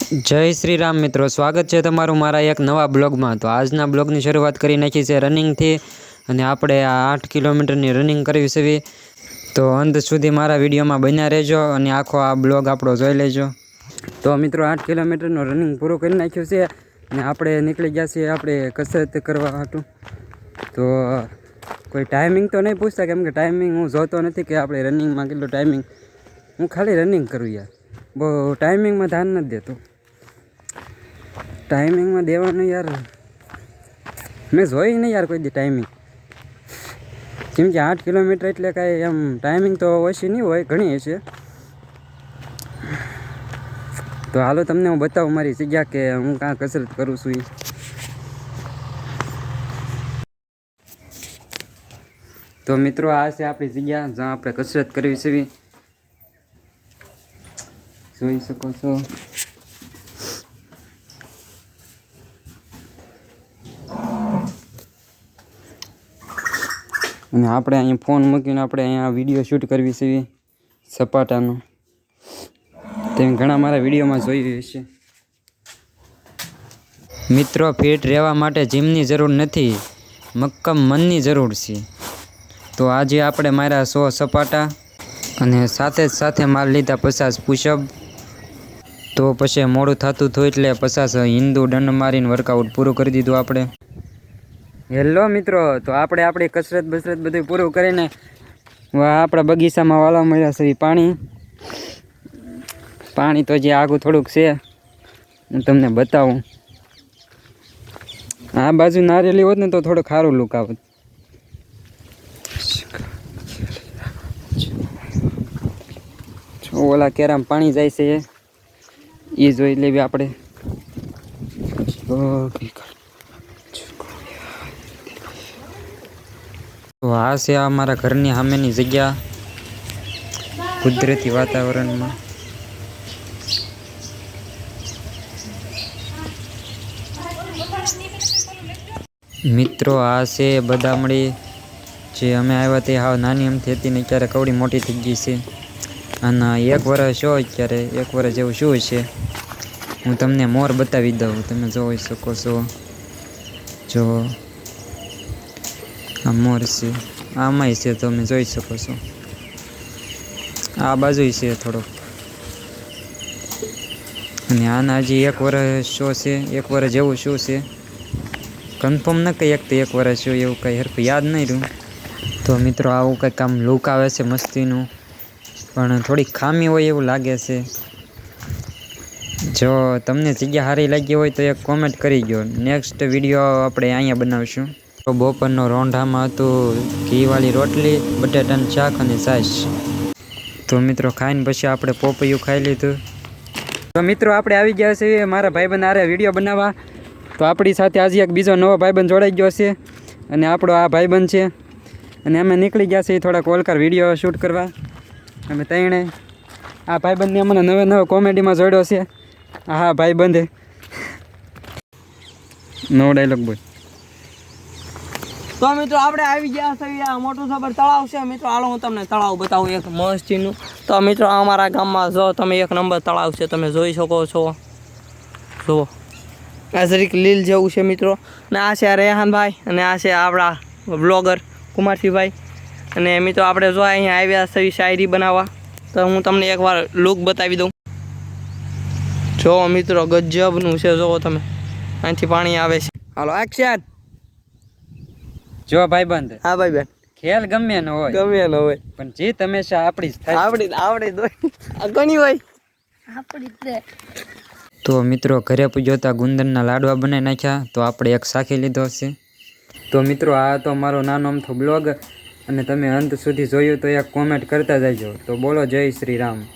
જય શ્રી રામ મિત્રો, સ્વાગત છે તમારું મારા એક નવા બ્લોગમાં। તો આજના બ્લોગની શરૂઆત કરી નાખી છે રનિંગથી, અને આપણે આ 8 કિલોમીટરની રનિંગ કરવી છે। તો અંત સુધી મારા વિડીયોમાં બન્યા રહેજો અને આખો આ બ્લોગ આપણો જોઈ લેજો। તો મિત્રો 8 કિલોમીટરનું રનિંગ પૂરું કરી નાખ્યું છે અને આપણે નીકળી ગયા છીએ આપણે કસરત કરવા હાટું। તો કોઈ ટાઈમિંગ તો નહીં પૂછતા, કેમ કે ટાઈમિંગ હું જોતો નથી કે આપણે રનિંગમાં કેટલું ટાઈમિંગ, હું ખાલી રનિંગ કરું યાર, બહુ ટાઈમિંગમાં ધ્યાન નથી દેતો। ટાઈમિંગમાં દેવાનું યાર, મેં જોઈ નહીં યાર કોઈ દી ટાઈમિંગ, કેમ કે 8 કિલોમીટર એટલે કાંઈ એમ ટાઈમિંગ તો ઓછી નહીં હોય, ઘણી હશે। તો હાલો તમને હું બતાવું મારી જગ્યા કે હું કાં કસરત કરું છું। તો મિત્રો આ છે આપણી જગ્યા જ્યાં આપણે કસરત કરવી છે, જોઈ શકો છો। અને આપણે અહીંયા ફોન મૂકીને આપણે અહીંયા વિડીયો શૂટ કરવી છે સપાટાનો, તમે ઘણા મારા વિડીયોમાં જોયું હશે। મિત્રો ફિટ રહેવા માટે જીમની જરૂર નથી, મક્કમ મનની જરૂર છે। તો આજે આપણે માર્યા 100 સપાટા અને સાથે માર લીધા 50 પુશઅપ। તો પછી મોડું થતું થયું એટલે 50 હિન્દુ દંડ મારીને વર્કઆઉટ પૂરું કરી દીધું આપણે। હેલો મિત્રો, તો આપણે આપણી કસરત બધું પૂરું કરીને આપણા બગીચામાં વાળવા મળ્યા છે પાણી તો જે આગું થોડુંક છે, હું તમને બતાવું। આ બાજુ નારિયેલી હોત ને તો થોડું સારું લુક આવત। ઓલા કેરામ પાણી જાય છે એ જોઈ લેવી આપણે। તો આ છે અમારા ઘરની સામેની જગ્યા, કુદરતી વાતાવરણમાં। મિત્રો આ છે બદામડી, જે અમે આવ્યા તે હાવ નાની એમથી હતી ને અત્યારે કવડી મોટી થઈ ગઈ છે, અને 1 વર્ષ જો અત્યારે 1 વર્ષ જેવું શું છે, હું તમને મોર બતાવી દઉં, તમે જોઈ શકો છો। જો આ મોર છે, આમાંય છે, તમે જોઈ શકો છો, આ બાજુ છે થોડોક, અને આના હજી 1 વર્ષ શો છે, 1 વર્ષ જેવું શું છે, કન્ફર્મ ન કહી શકતો 1 વર્ષ શું, એવું કંઈ હરખું યાદ નહીં રહ્યું। તો મિત્રો આવું કંઈક આમ લુક આવે છે મસ્તીનું, પણ થોડીક ખામી હોય એવું લાગે છે। જો તમને જગ્યા સારી લાગી હોય તો એક કોમેન્ટ કરી ગયો, નેક્સ્ટ વિડીયો આપણે અહીંયા બનાવીશું। તો બપોરનો રોંઢામાં હતું ઘીવાળી રોટલી, બટાટાનું શાક અને છાશ। તો મિત્રો ખાઈને પછી આપણે પોપૈયું ખાઈ લીધું। તો મિત્રો આપણે આવી ગયા છીએ મારા ભાઈબંધ આરે વિડીયો બનાવવા। તો આપણી સાથે આજે એક બીજો નવો ભાઈબંધ જોડાઈ ગયો છે, અને આપણો આ ભાઈબંધ છે, અને અમે નીકળી ગયા છીએ થોડાક ઓલકાર વિડીયો શૂટ કરવા। અમે તઈને આ ભાઈબંધને અમને નવો કોમેડીમાં જોડ્યો છે। હા ભાઈબંધે નવો ડાયલોગ બોલ। તો મિત્રો આપણે આવી ગયા છે આ મોટું સબર તળાવ છે મિત્રો, હાલો હું તમને તળાવ બતાવું એક મસ્તીનું। તો મિત્રો અમારા ગામમાં જો તમે 1 નંબર તળાવ છે, તમે જોઈ શકો છો, જુઓ આ જરીક લીલ જેવું છે મિત્રો, અને આ છે રેહાનભાઈ, અને આ છે આપણા બ્લોગર કુમારસિંહભાઈ, અને મિત્રો આપણે જો અહીંયા આવ્યા છે શાયરી બનાવવા। તો હું તમને એકવાર લુક બતાવી દઉં, જો મિત્રો ગજબનું છે, જુઓ તમે, અહીંથી પાણી આવે છે। હાલો એક્શન। જો ભાઈબંધ, હા ભાઈબંધ, ખેલ ગમે ન હોય પણ જીત હંમેશા આપણી જ થાય। આપણી ઘણી હોય આપણી જ। તો મિત્રો ઘરે પૂજોતા ગુંદરના લાડવા બનાવી નાખ્યા, તો આપણે એક શાખી લીધો છે। તો મિત્રો આ તો મારો નાનો અમથો બ્લોગ, અને તમે અંત સુધી જોયું તો એક કોમેન્ટ કરતા જજો। તો બોલો જય શ્રી રામ।